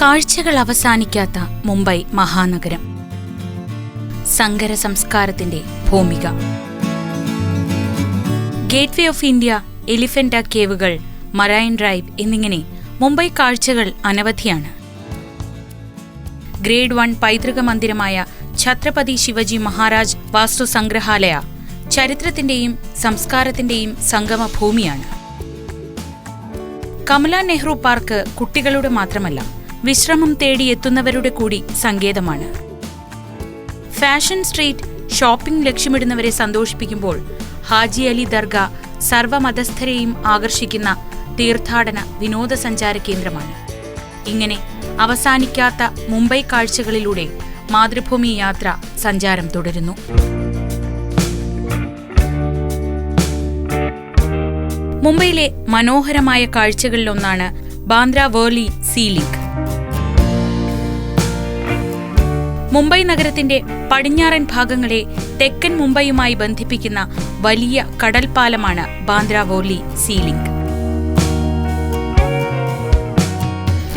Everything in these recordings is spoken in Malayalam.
കാഴ്ചകൾ അവസാനിക്കാത്ത മുംബൈ മഹാനഗരം, സങ്കര സംസ്കാരത്തിന്റെ ഭൂമിക. ഗേറ്റ്വേ ഓഫ് ഇന്ത്യ, എലിഫന്റ കേവുകൾ, മറൈൻ ഡ്രൈവ് എന്നിങ്ങനെ മുംബൈ കാഴ്ചകൾ അനവധിയാണ്. ഗ്രേഡ് 1 പൈതൃക മന്ദിരമായ ഛത്രപതി ശിവജി മഹാരാജ് വാസ്തു സംഗ്രഹാലയ ചരിത്രത്തിന്റെയും സംസ്കാരത്തിന്റെയും സംഗമഭൂമിയാണ്. കമല നെഹ്റു പാർക്ക് കുട്ടികളുടെ മാത്രമല്ല, വിശ്രമം തേടി എത്തുന്നവരുടെ കൂടി സങ്കേതമാണ്. ഫാഷൻ സ്ട്രീറ്റ് ഷോപ്പിംഗ് ലക്ഷ്യമിടുന്നവരെ സന്തോഷിപ്പിക്കുമ്പോൾ ഹാജി അലി ദർഗ സർവമതസ്ഥരെയും ആകർഷിക്കുന്ന തീർത്ഥാടന വിനോദസഞ്ചാര കേന്ദ്രമാണ്. ഇങ്ങനെ അവസാനിക്കാത്ത മുംബൈ കാഴ്ചകളിലൂടെ മാതൃഭൂമി യാത്ര സഞ്ചാരം തുടരുന്നു. മുംബൈയിലെ മനോഹരമായ കാഴ്ചകളിലൊന്നാണ് ബാന്ദ്ര വേർലി സീ ലിങ്ക്. മുംബൈ നഗരത്തിന്റെ പടിഞ്ഞാറൻ ഭാഗങ്ങളെ തെക്കൻ മുംബൈയുമായി ബന്ധിപ്പിക്കുന്ന വലിയ കടൽപ്പാലമാണ് Bandra Worli sea link.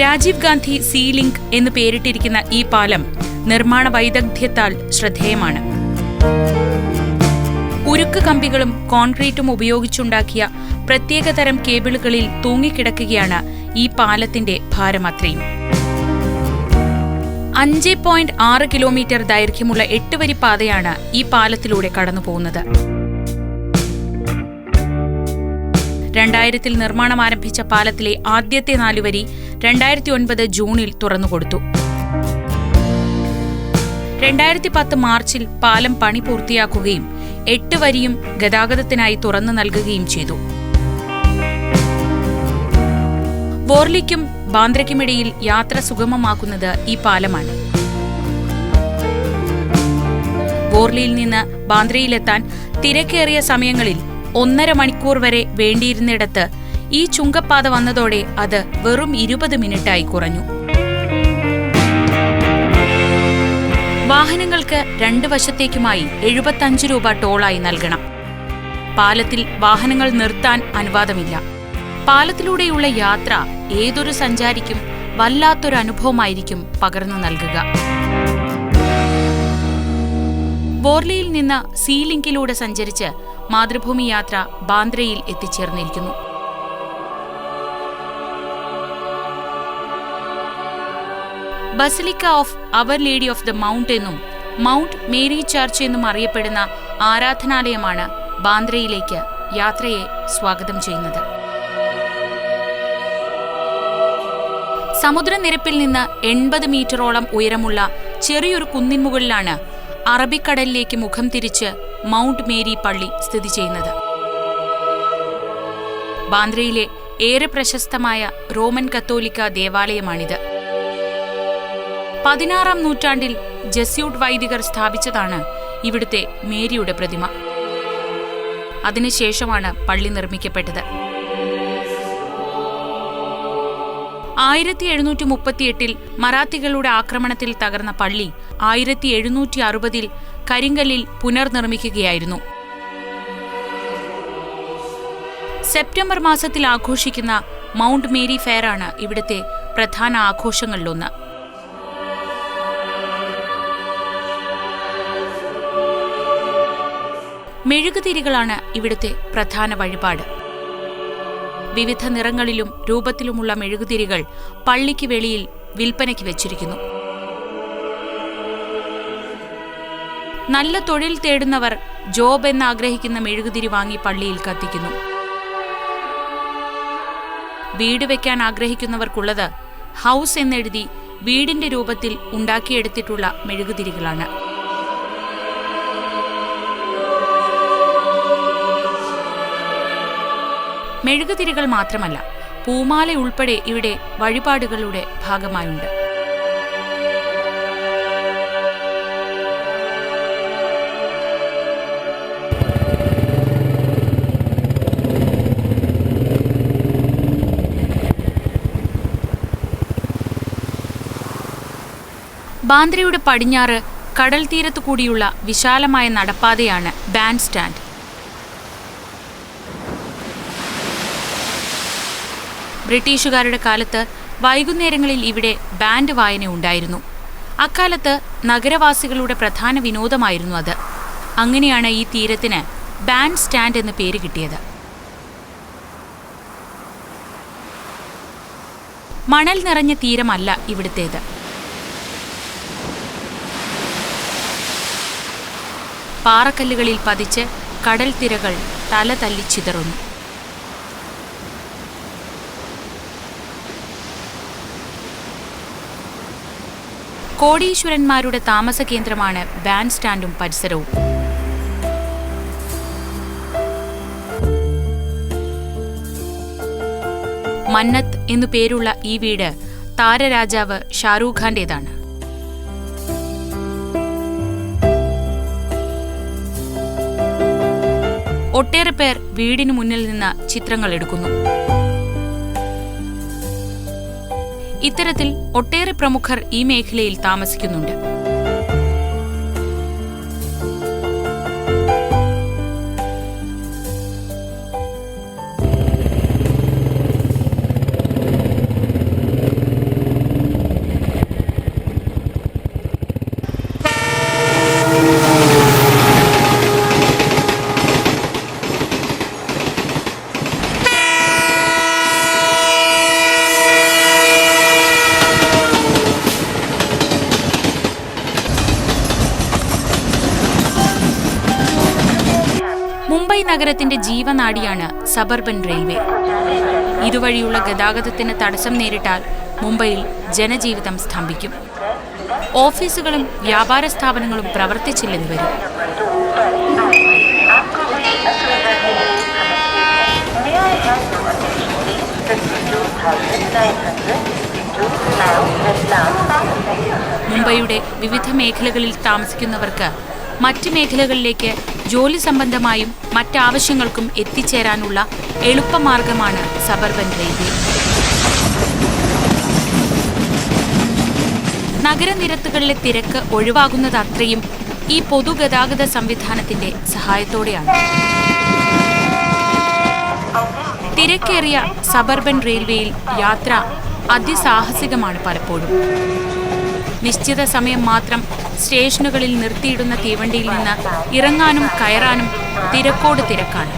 Rajiv Gandhi sea link എന്ന് പേരിട്ടിരിക്കുന്ന ഈ പാലം നിർമ്മാണ വൈദഗ്ധ്യത്താൽ ശ്രദ്ധേയമാണ്. ഉരുക്ക് കമ്പികളും കോൺക്രീറ്റും ഉപയോഗിച്ചുണ്ടാക്കിയ പ്രത്യേകതരം കേബിളുകളിൽ തൂങ്ങിക്കിടക്കുകയാണ് ഈ പാലത്തിന്റെ ഭാരമത്രയും. 5.6 കിലോമീറ്റർ ദൈർഘ്യമുള്ള 8 വരി പാതയാണ് ഈ പാലത്തിലൂടെ കടന്നുപോകുന്നത്. 2000 നിർമ്മാണം ആരംഭിച്ച പാലത്തിലെ ആദ്യത്തെ 4 വരി 2009 ജൂണിൽ തുറന്നുകൊടുത്തു. 2010 മാർച്ചിൽ പാലം പണി പൂർത്തിയാക്കുകയും 8 വരിയും ഗതാഗതത്തിനായി തുറന്നു നൽകുകയും ചെയ്തു. വോർലിക്കും ബാന്ദ്രയ്ക്കുമിടയിൽ യാത്ര സുഗമമാക്കുന്നത് ഈ പാലമാണ്. വോർലിയിൽ നിന്ന് ബാന്ദ്രയിലെത്താൻ തിരക്കേറിയ സമയങ്ങളിൽ 1.5 മണിക്കൂർ വരെ വേണ്ടിയിരുന്നിടത്ത് ഈ ചുങ്കപ്പാത വന്നതോടെ അത് വെറും 20 മിനിറ്റായി കുറഞ്ഞു. വാഹനങ്ങൾക്ക് 2 വശത്തേക്കുമായി 75 രൂപ ടോളായി നൽകണം. പാലത്തിൽ വാഹനങ്ങൾ നിർത്താൻ അനുവാദമില്ല. പാലത്തിലൂടെയുള്ള യാത്ര ഏതൊരു സഞ്ചാരിക്കും വല്ലാത്തൊരു അനുഭവമായിരിക്കും പകർന്നു നൽകുക. വോർലിയിൽ നിന്ന് സീ ലിങ്കിലൂടെ സഞ്ചരിച്ച് മാതൃഭൂമി യാത്ര ബാന്ദ്രയിൽ എത്തിച്ചേർന്നിരിക്കുന്നു. Basilica of our lady of the mount എന്നും മൗണ്ട് മേരി ചർച്ച് എന്നും അറിയപ്പെടുന്ന ആരാധനാലയമാണ് ബാന്ദ്രയിലേക്ക് യാത്രയെ സ്വാഗതം ചെയ്യുന്നത്. സമുദ്രനിരപ്പിൽ നിന്ന് 80 മീറ്ററോളം ഉയരമുള്ള ചെറിയൊരു കുന്നിൻ മുകളിലാണ് അറബിക്കടലിലേക്ക് മുഖം തിരിച്ച് മൗണ്ട് മേരി പള്ളി സ്ഥിതി ചെയ്യുന്നത്. ബാന്ദ്രയിലെ ഏറെ പ്രശസ്തമായ റോമൻ കത്തോലിക്ക ദേവാലയമാണിത്. 16-ാം നൂറ്റാണ്ടിൽ ജസ്യൂട്ട് വൈദികർ സ്ഥാപിച്ചതാണ് ഇവിടുത്തെ മേരിയുടെ പ്രതിമ. അതിനുശേഷമാണ് പള്ളി നിർമ്മിക്കപ്പെട്ടത്. 1738 മറാത്തികളുടെ ആക്രമണത്തിൽ തകർന്ന പള്ളി 1760 കരിങ്കല്ലിൽ പുനർനിർമ്മിക്കുകയായിരുന്നു. സെപ്റ്റംബർ മാസത്തിൽ ആഘോഷിക്കുന്ന മൗണ്ട് മേരി ഫെയറാണ് ഇവിടുത്തെ പ്രധാന ആഘോഷങ്ങളിലൊന്ന്. മെഴുകുതിരികളാണ് ഇവിടുത്തെ പ്രധാന വഴിപാട്. വിവിധ നിറങ്ങളിലും രൂപത്തിലുമുള്ള മെഴുകുതിരികൾ പള്ളിക്ക് വെളിയിൽ വിൽപ്പനയ്ക്ക് വെച്ചിരിക്കുന്നു. നല്ല തൊഴിൽ തേടുന്നവർ ജോബ് എന്നാഗ്രഹിക്കുന്ന മെഴുകുതിരി വാങ്ങി പള്ളിയിൽ കത്തിക്കുന്നു. വീട് വെക്കാൻ ആഗ്രഹിക്കുന്നവർക്കുള്ളത് ഹൗസ് എന്നെഴുതി വീടിന്റെ രൂപത്തിൽ ഉണ്ടാക്കിയെടുത്തിട്ടുള്ള മെഴുകുതിരികളാണ്. മെഴുകുതിരികൾ മാത്രമല്ല, പൂമാല ഉൾപ്പെടെ ഇവിടെ വഴിപാടുകളുടെ ഭാഗമായുണ്ട്. ബാന്ദ്രയുടെ പടിഞ്ഞാറ് കടൽ തീരത്തു കൂടിയുള്ള വിശാലമായ നടപ്പാതയാണ് ബാൻഡ് സ്റ്റാൻഡ്. ബ്രിട്ടീഷുകാരുടെ കാലത്ത് വൈകുന്നേരങ്ങളിൽ ഇവിടെ ബാൻഡ് വായന ഉണ്ടായിരുന്നു. അക്കാലത്ത് നഗരവാസികളുടെ പ്രധാന വിനോദമായിരുന്നു അത്. അങ്ങനെയാണ് ഈ തീരത്തിന് ബാൻഡ് സ്റ്റാൻഡ് എന്ന് പേര് കിട്ടിയത്. മണൽ നിറഞ്ഞ തീരമല്ല ഇവിടുത്തേത്. പാറക്കല്ലുകളിൽ പതിച്ച് കടൽ തിരകൾ തല തല്ലി ചിതറുന്നു. കോടീശ്വരന്മാരുടെ താമസ കേന്ദ്രമാണ് ബാൻഡ് സ്റ്റാൻഡും പരിസരവും. മന്നത്ത് എന്നു പേരുള്ള ഈ വീട് താരരാജാവ് ഷാരൂഖ് ഖാന്റേതാണ്. ഒട്ടേറെ പേർ വീടിനു മുന്നിൽ നിന്ന് ചിത്രങ്ങൾ എടുക്കുന്നു. ഇത്തരത്തിൽ ഒട്ടേറെ പ്രമുഖർ ഈ മേഖലയിൽ താമസിക്കുന്നുണ്ട്. മുംബൈ നഗരത്തിന്റെ ജീവനാഡിയാണ് സബർബൻ റെയിൽവേ. ഇതുവഴിയുള്ള ഗതാഗതത്തിന് തടസ്സം നേരിട്ടാൽ മുംബൈയിൽ ജനജീവിതം സ്തംഭിക്കും. ഓഫീസുകളും വ്യാപാര സ്ഥാപനങ്ങളും പ്രവർത്തിച്ചില്ലെന്ന് വരും. മുംബൈയുടെ വിവിധ മേഖലകളിൽ താമസിക്കുന്നവർക്ക് മറ്റ് മേഖലകളിലേക്ക് ജോലി സംബന്ധമായും മറ്റാവശ്യങ്ങൾക്കും എത്തിച്ചേരാനുള്ള എളുപ്പമാർഗമാണ് സബർബൻ റെയിൽവേ. നഗരനിരത്തുകളിലെ തിരക്ക് ഒഴിവാകുന്നത് അത്രയും ഈ പൊതുഗതാഗത സംവിധാനത്തിന്റെ സഹായത്തോടെയാണ്. തിരക്കേറിയ സബർബൻ റെയിൽവേയിൽ യാത്ര അതിസാഹസികമാണ് പലപ്പോഴും. നിശ്ചിത സമയം മാത്രം സ്റ്റേഷനുകളിൽ നിർത്തിയിടുന്ന തീവണ്ടിയിൽ നിന്ന് ഇറങ്ങാനും കയറാനും തിരക്കോട് തിരക്കാണ്.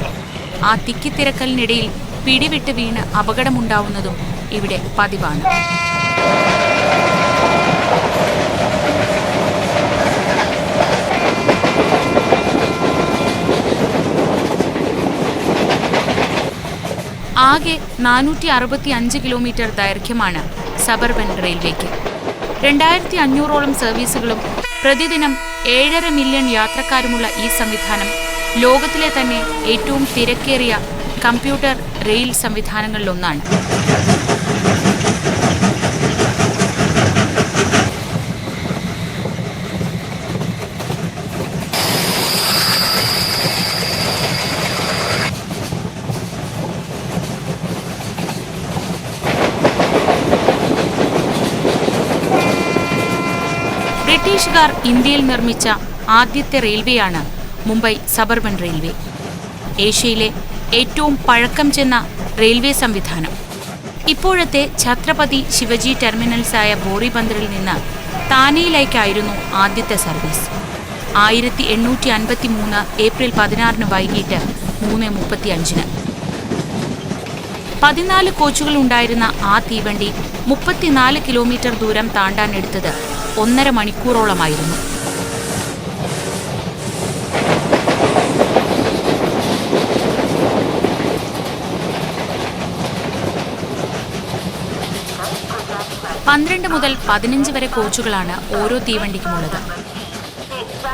ആ തിക്കിത്തിരക്കലിനിടയിൽ പിടിവിട്ട് വീണ് അപകടമുണ്ടാവുന്നതും ഇവിടെ പതിവാണ്. ആകെ 465 കിലോമീറ്റർ ദൈർഘ്യമാണ് സബർബൻ റെയിൽവേക്ക്. 2500ഓളം സർവീസുകളും പ്രതിദിനം 7.5 മില്യൺ യാത്രക്കാരുമുള്ള ഈ സംവിധാനം ലോകത്തിലെ തന്നെ ഏറ്റവും തിരക്കേറിയ കമ്പ്യൂട്ടർ റെയിൽ സംവിധാനങ്ങളിലൊന്നാണ്. ബ്രിട്ടീഷുകാർ ഇന്ത്യയിൽ നിർമ്മിച്ച ആദ്യത്തെ റെയിൽവേയാണ് മുംബൈ സബർബൻ റെയിൽവേ. ഏഷ്യയിലെ ഏറ്റവും പഴക്കം ചെന്ന റെയിൽവേ സംവിധാനം. ഇപ്പോഴത്തെ ഛത്രപതി ശിവജി ടെർമിനൽസായ ബോറിബന്ദറിൽ നിന്ന് താനെയിലേക്കായിരുന്നു ആദ്യത്തെ സർവീസ്. 1853 ഏപ്രിൽ 16 വൈകിട്ട് 3:35. 14 കോച്ചുകൾ ഉണ്ടായിരുന്ന ആ തീവണ്ടി 34 കിലോമീറ്റർ ദൂരം താണ്ടാൻ എടുത്തത് 1.5 മണിക്കൂറോളമായിരുന്നു. പന്ത്രണ്ട് മുതൽ 15 വരെ കോച്ചുകളാണ് ഓരോ തീവണ്ടിക്കുമുള്ളത്.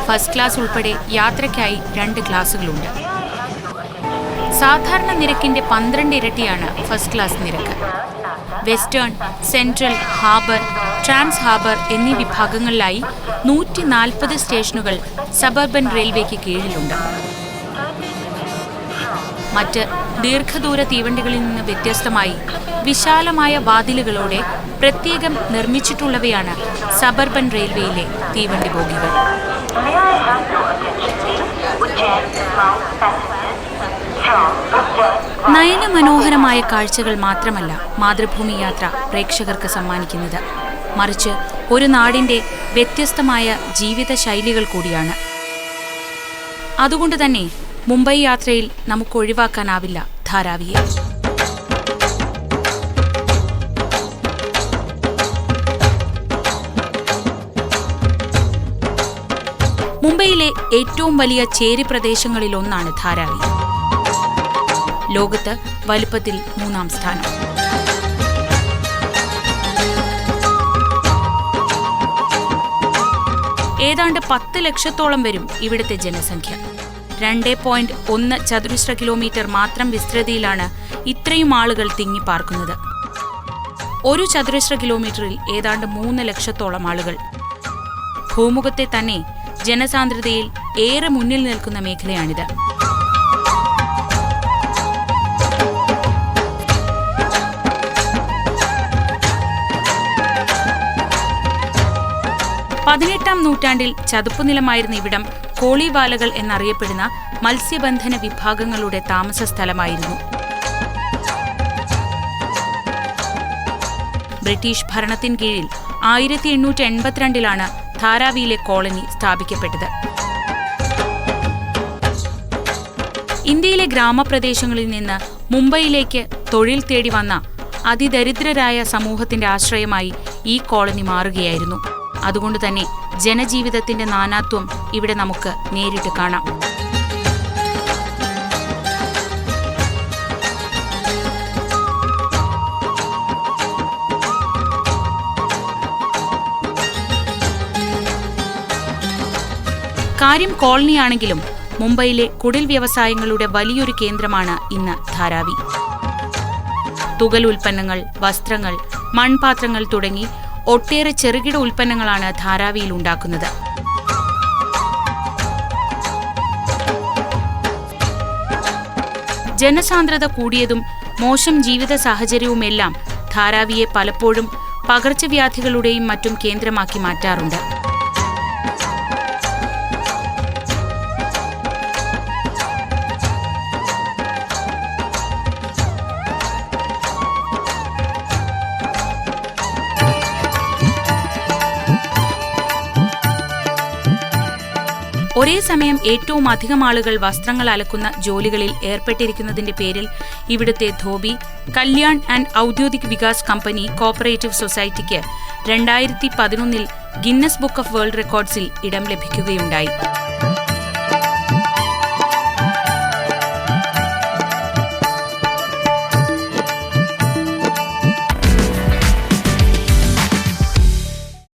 ഫസ്റ്റ് ക്ലാസ് ഉൾപ്പെടെ യാത്രയ്ക്കായി 2 ക്ലാസുകളുണ്ട്. സാധാരണ നിരക്കിന്റെ 12 ഇരട്ടിയാണ് ഫസ്റ്റ് ക്ലാസ് നിരക്ക്. Western, central, harbour, trans harbour എന്നീ വിഭാഗങ്ങളിലായി 140 സ്റ്റേഷനുകൾ സബർബൻ റെയിൽവേക്ക് കീഴിലുണ്ട്. മറ്റ് ദീർഘദൂര തീവണ്ടികളിൽ നിന്ന് വ്യത്യസ്തമായി വിശാലമായ വാതിലുകളോടെ പ്രത്യേകം നിർമ്മിച്ചിട്ടുള്ളവയാണ് സബർബൻ റെയിൽവേയിലെ തീവണ്ടി ബോഗികൾ. നയനമനോഹരമായ കാഴ്ചകൾ മാത്രമല്ല മാതൃഭൂമി യാത്ര പ്രേക്ഷകർക്ക് സമ്മാനിക്കുന്നത്, മറിച്ച് ഒരു നാടിന്റെ വ്യത്യസ്തമായ ജീവിത ശൈലികൾ കൂടിയാണ്. അതുകൊണ്ട് തന്നെ മുംബൈ യാത്രയിൽ നമുക്ക് ഒഴിവാക്കാനാവില്ല ധാരാവിയെ. മുംബൈയിലെ ഏറ്റവും വലിയ ചേരി പ്രദേശങ്ങളിലൊന്നാണ് ധാരാവി. ലോകത്ത് വലുപ്പത്തിൽ 3-ാം സ്ഥാനം. ഏതാണ്ട് 10 ലക്ഷത്തോളം വരും ഇവിടുത്തെ ജനസംഖ്യ. 2.1 ചതുരശ്ര കിലോമീറ്റർ മാത്രം വിസ്തൃതിയിലാണ് ഇത്രയും ആളുകൾ തിങ്ങിപ്പാർക്കുന്നത്. 1 ചതുരശ്ര കിലോമീറ്ററിൽ ഏതാണ്ട് 3 ലക്ഷത്തോളം ആളുകൾ. ഭൂമുഖത്തെ തന്നെ ജനസാന്ദ്രതയിൽ ഏറെ മുന്നിൽ നിൽക്കുന്ന മേഖലയാണിത്. പതിനെട്ടാം നൂറ്റാണ്ടിൽ ചതുപ്പുനിലമായിരുന്ന ഇവിടം കോളിവാലകൾ എന്നറിയപ്പെടുന്ന മത്സ്യബന്ധന വിഭാഗങ്ങളുടെ താമസ സ്ഥലമായിരുന്നു. ബ്രിട്ടീഷ് ഭരണത്തിൻ കീഴിൽ 1882 ധാരാവിയിലെ കോളനി സ്ഥാപിക്കപ്പെട്ടത്. ഇന്ത്യയിലെ ഗ്രാമപ്രദേശങ്ങളിൽ നിന്ന് മുംബൈയിലേക്ക് തൊഴിൽ തേടി വന്ന അതിദരിദ്രരായ സമൂഹത്തിന്റെ ആശ്രയമായി ഈ കോളനി മാറുകയായിരുന്നു. അതുകൊണ്ട് തന്നെ ജനജീവിതത്തിന്റെ നാനാത്വം ഇവിടെ നമുക്ക് നേരിട്ട് കാണാം. കാര്യം കോളനിയാണെങ്കിലും മുംബൈയിലെ കുടിൽ വ്യവസായങ്ങളുടെ വലിയൊരു കേന്ദ്രമാണ് ഇന്ന് ധാരാവി. തുകൽ ഉൽപ്പന്നങ്ങൾ, വസ്ത്രങ്ങൾ, മൺപാത്രങ്ങൾ തുടങ്ങി ഒട്ടേറെ ചെറുകിട ഉൽപ്പന്നങ്ങളാണ് ധാരാവിയിൽ ഉണ്ടാക്കുന്നത്. ജനസാന്ദ്രത കൂടിയതും മോശം ജീവിത സാഹചര്യവുമെല്ലാം ധാരാവിയെ പലപ്പോഴും പകർച്ചവ്യാധികളുടെയും മറ്റും കേന്ദ്രമാക്കി മാറ്റാറുണ്ട്. ഒരേ സമയം ഏറ്റവും അധികം ആളുകൾ വസ്ത്രങ്ങൾ അലക്കുന്ന ജോലികളിൽ ഏർപ്പെട്ടിരിക്കുന്നതിന്റെ പേരിൽ ഇവിടുത്തെ Dhobi Kalyan and Audyogik Vikas company cooperative സൊസൈറ്റിക്ക് 2011 ഗിന്നസ് ബുക്ക് ഓഫ് വേൾഡ് റെക്കോർഡ്സിൽ ഇടം ലഭിക്കുകയുണ്ടായി.